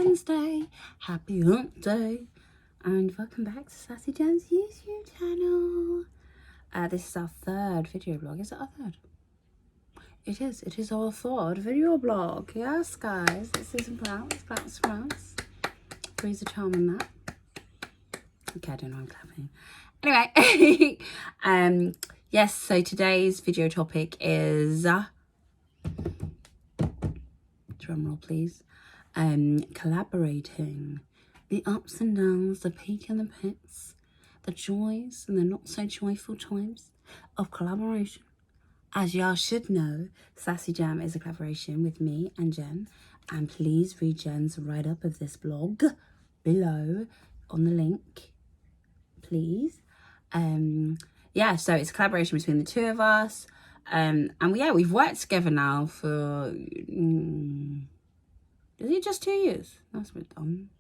Wednesday, happy hump day, and welcome back to Sassy Jen's YouTube channel. This is our third video blog. Is it our third? It is our third video blog. Yes, guys, it's Susan Prounce. Breeze a charm in that. Okay, I don't know, I'm clapping. Anyway, yes, so today's video topic is, drum roll please, collaborating. The ups and downs, the peak and the pits, the joys and the not so joyful times of collaboration. As y'all should know, Sassy Jam is a collaboration with me and Jen, and please read Jen's write-up of this blog below on the link, please. Yeah, so it's a collaboration between the two of us, and we've worked together now for is it just 2 years? That's a bit dumb.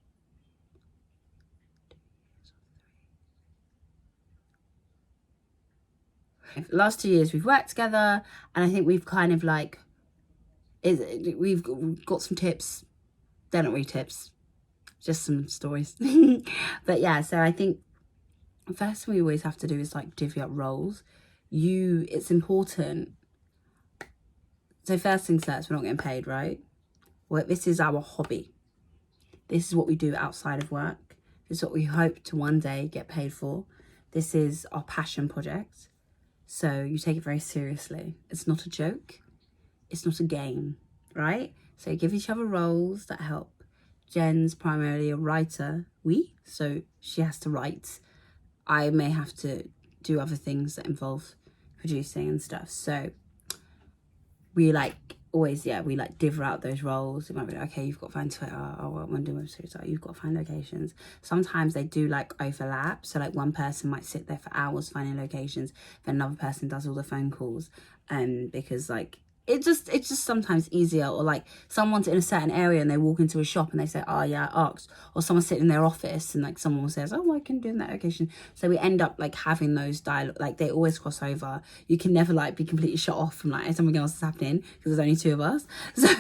Last 2 years we've worked together, and I think we've kind of like, we've got some tips. They're not really tips, just some stories. But yeah, so I think the first thing we always have to do is like divvy up roles. It's important. So first things first, we're not getting paid, right? Well, this is our hobby. This is what we do outside of work. This is what we hope to one day get paid for. This is our passion project. So you take it very seriously. It's not a joke. It's not a game, right? So you give each other roles that help. Jen's primarily a writer, so she has to write. I may have to do other things that involve producing and stuff. So we like always, we like divvy out those roles. It might be like, okay, you've got to find Twitter, or I'm doing websites, so you've got to find locations. Sometimes they do like overlap. So like one person might sit there for hours finding locations, then another person does all the phone calls. Because like it's just sometimes easier, or like someone's in a certain area and they walk into a shop and they say, oh yeah, I asked, or someone's sitting in their office and like someone says, oh, I can do that location. So we end up like having those dialogue, like they always cross over. You can never like be completely shut off from like something else is happening because there's only two of us. So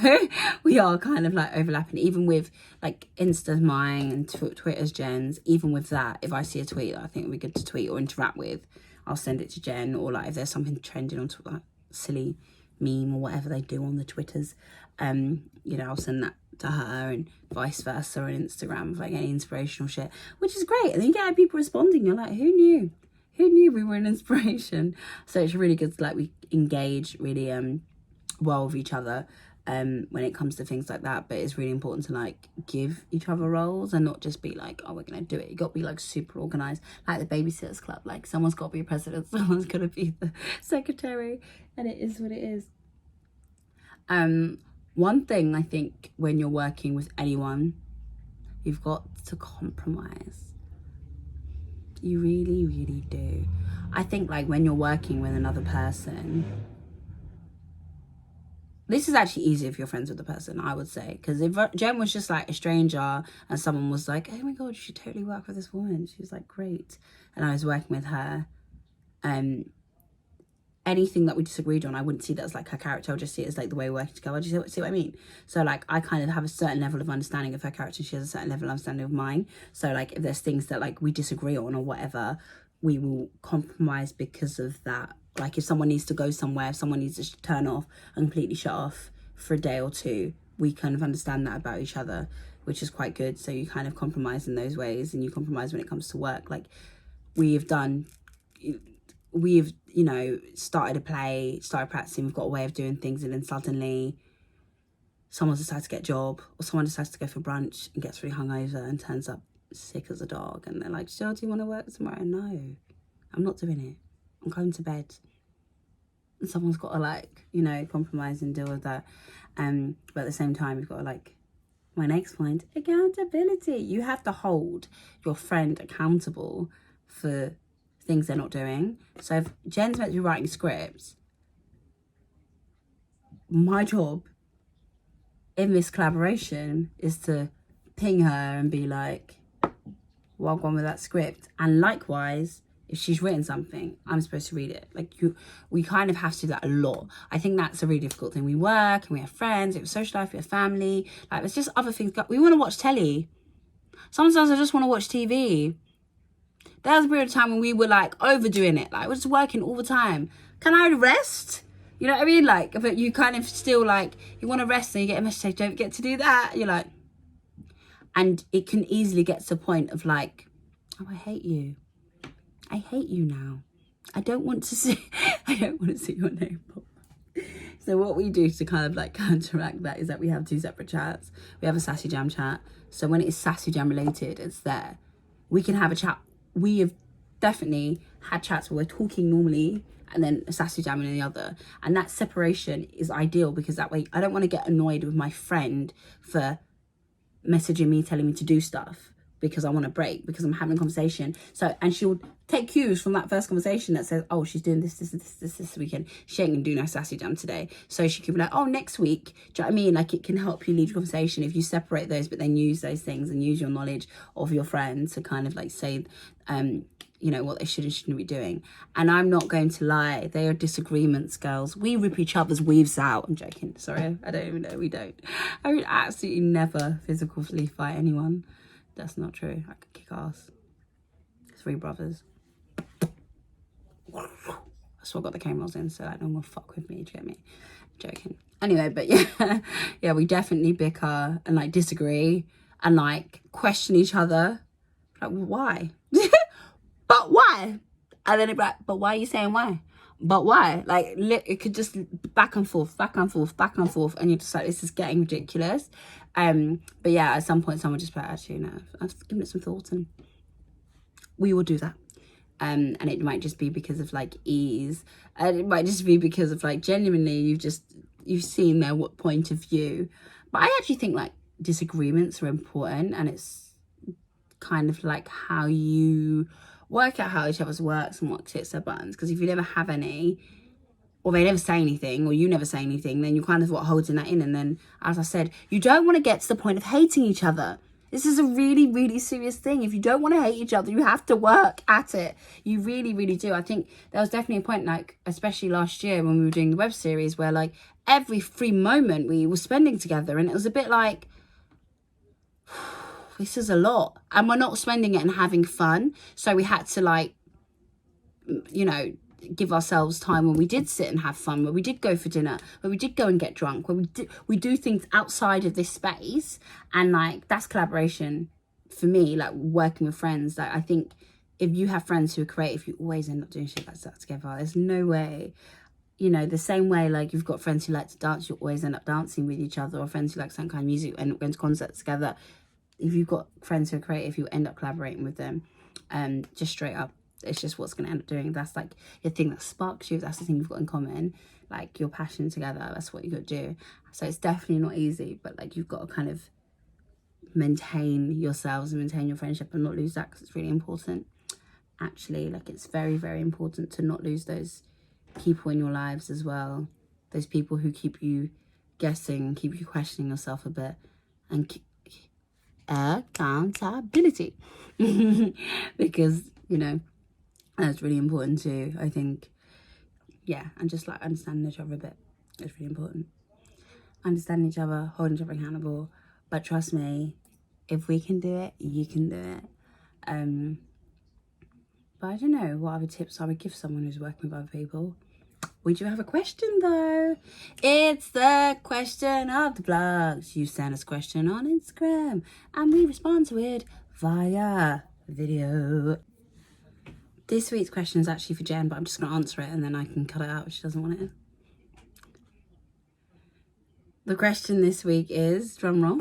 we are kind of like overlapping, even with like Insta's mine and Twitter's Jen's. Even with that, if I see a tweet that I think would be good to tweet or interact with, I'll send it to Jen. Or like if there's something trending on Twitter, like silly meme or whatever they do on the Twitters, I'll send that to her, and vice versa on Instagram with like any inspirational shit, which is great. And then you get people responding. You're like, who knew we were an inspiration? So it's really good to like we engage really well with each other when it comes to things like that. But it's really important to like give each other roles and not just be like, oh, we're gonna do it. You got to be like super organized, like the babysitters club. Like someone's got to be a president, someone's got to be the secretary, and it is what it is. One thing I think when you're working with anyone, you've got to compromise. You really, really do. I think like when you're working with another person, this is actually easier if you're friends with the person, I would say. Because if Jen was just like a stranger and someone was like, oh my God, you should totally work with this woman. She was like, great. And I was working with her. Anything that we disagreed on, I wouldn't see that as like her character. I would just see it as like the way we're working together. Do you see what I mean? So like I kind of have a certain level of understanding of her character. She has a certain level of understanding of mine. So like if there's things that like we disagree on or whatever, we will compromise because of that. Like if someone needs to go somewhere, if someone needs to turn off and completely shut off for a day or two, we kind of understand that about each other, which is quite good. So you kind of compromise in those ways, and you compromise when it comes to work. Like we've started a play, started practicing, we've got a way of doing things, and then suddenly someone decides to get a job, or someone decides to go for brunch and gets really hungover and turns up sick as a dog, and they're like, Jill, do you want to work tomorrow? No, I'm not doing it. I'm going to bed. And someone's got to like, compromise and deal with that. But at the same time, you've got to like, my next point, accountability. You have to hold your friend accountable for things they're not doing. So if Jen's meant to be writing scripts, my job in this collaboration is to ping her and be like, well gone with that script. And likewise, If she's written something, I'm supposed to read it. Like, we kind of have to do that a lot. I think that's a really difficult thing. We work and we have friends, we have social life, we have family. Like, there's just other things. We want to watch telly. Sometimes I just want to watch TV. There was a period of time when we were like overdoing it. Like, we're just working all the time. Can I rest? You know what I mean? Like, but you kind of still like, you want to rest and you get a message, don't forget to do that. You're like, and it can easily get to the point of like, oh, I hate you. I hate you now. I don't want to see your name pop. So what we do to kind of like counteract that is that we have 2 separate chats. We have a Sassy Jam chat. So when it is Sassy Jam related, it's there. We can have a chat. We have definitely had chats where we're talking normally and then a Sassy Jam in the other. And that separation is ideal because that way I don't want to get annoyed with my friend for messaging me, telling me to do stuff because I want a break, because I'm having a conversation. So, and she'll take cues from that first conversation that says, oh, she's doing this weekend. She ain't gonna do no Sassy Jam today. So she could be like, oh, next week. Do you know what I mean? Like, it can help you lead your conversation if you separate those, but then use those things and use your knowledge of your friends to kind of like say, you know, what they should and shouldn't be doing. And I'm not going to lie, they are disagreements, girls. We rip each other's weaves out. I'm joking. Sorry, I don't even know. We don't. I would absolutely never physically fight anyone. That's not true. I could kick ass. 3 brothers. That's why I got the cameras in, so like no one will fuck with me. Do you get me? Joking. Anyway, but yeah, yeah, we definitely bicker and like disagree and like question each other. Like, why? But why? And then it's like, but why are you saying why? But why? Like, it could just back and forth, back and forth, back and forth, and you're just like, this is getting ridiculous. But yeah, at some point, someone just put, actually, no, I've given it some thought, and we will do that. And it might just be because of like ease, and it might just be because of like genuinely you've seen their point of view. But I actually think like disagreements are important, and it's kind of like how you work out how each other's works and what ticks their buttons. Because if you never have any, or they never say anything, or you never say anything, then you're kind of holding that in. And then, as I said, you don't want to get to the point of hating each other. This is a really, really serious thing. If you don't want to hate each other, you have to work at it. You really, really do. I think there was definitely a point, like, especially last year when we were doing the web series, where like every free moment we were spending together, and it was a bit like, this is a lot. And we're not spending it and having fun. So we had to like, you know, give ourselves time when we did sit and have fun, where we did go for dinner, where we did go and get drunk, where we do things outside of this space. And like, that's collaboration for me, like working with friends. Like, I think if you have friends who are creative, you always end up doing shit like that together. There's no way, you know, the same way like you've got friends who like to dance, you always end up dancing with each other, or friends who like some kind of music and going to concerts together. If you've got friends who are creative, you end up collaborating with them. Just straight up, it's just what's going to end up doing. That's like your thing that sparks you. That's the thing you've got in common, like your passion together. That's what you got to do. So it's definitely not easy, but like you've got to kind of maintain yourselves and maintain your friendship and not lose that, because it's really important. Actually, like, it's very, very important to not lose those people in your lives as well. Those people who keep you guessing, keep you questioning yourself a bit, and accountability. Because, you know, that's really important too, I think. Yeah, and just like understanding each other a bit is really important. Understanding each other, holding each other accountable. But trust me, if we can do it, you can do it. But I don't know what other tips I would give someone who's working with other people. We do have a question though. It's the question of the vlogs. You send us a question on Instagram and we respond to it via video. This week's question is actually for Jen, but I'm just going to answer it and then I can cut it out if she doesn't want it in. The question this week is, drum roll,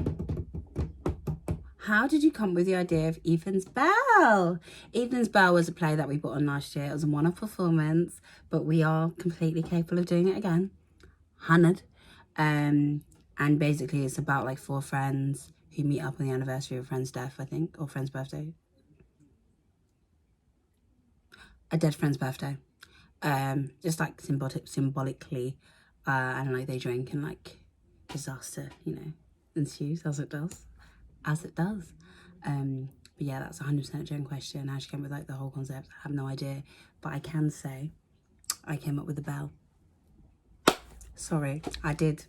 how did you come up with the idea of Ethan's Bell? Ethan's Bell was a play that we put on last year. It was a one-off performance, but we are completely capable of doing it again. 100. And basically it's about like 4 friends who meet up on the anniversary of a friend's death, I think, or friend's birthday. A dead friend's birthday. Just like symbolically, and like they drink and like disaster, you know, ensues as it does. But yeah, that's 100% a Jen question. How she came up with like the whole concept, I have no idea. But I can say I came up with a bell. Sorry, I did.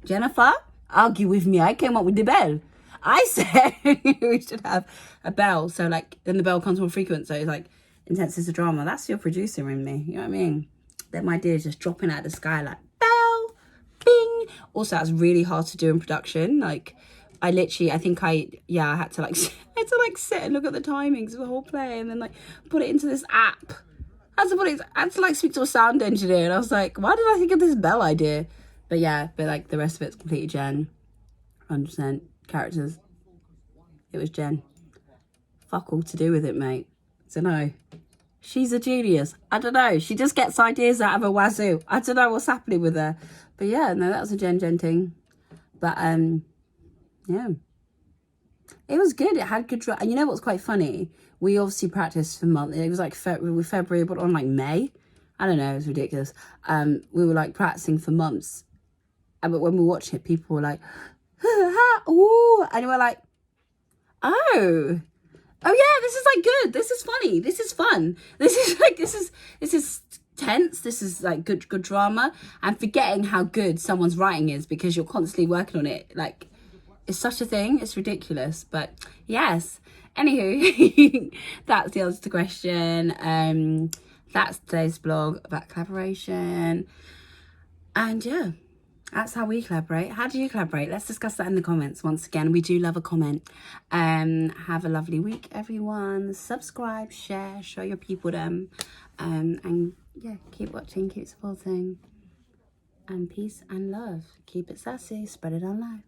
Jennifer, argue with me. I came up with the bell. I said we should have a bell. So like, then the bell comes more frequent. So it's like, intense is a drama. That's your producer in me. You know what I mean? Then my ideas just dropping out of the sky like, bell, bing. Also, that's really hard to do in production. Like, I think I had to like, sit and look at the timings of the whole play and then like put it into this app. I had to like speak to a sound engineer, and I was like, why did I think of this bell idea? But yeah, but like the rest of it's completely Jen. 100% characters. It was Jen. Fuck all to do with it, mate. Don't know. She's a genius. I don't know. She just gets ideas out of her wazoo. I don't know what's happening with her. But yeah, no, that was a Jen thing. But yeah. It was good. It had good... And you know what's quite funny? We obviously practiced for months. It was like February, but on like May. I don't know. It was ridiculous. We were like practicing for months. But when we watched it, people were like, ooh. And we were like, oh yeah, this is like good. This is funny. This is fun. This is tense. This is like good drama. And forgetting how good someone's writing is because you're constantly working on it. Like, it's such a thing. It's ridiculous. But yes. Anywho, that's the answer to the question. That's today's vlog about collaboration. And yeah, that's how we collaborate. How do you collaborate? Let's discuss that in the comments. Once again, we do love a comment. Have a lovely week, everyone. Subscribe, share, show your people them. And yeah, keep watching, keep supporting. And peace and love. Keep it sassy, spread it on live.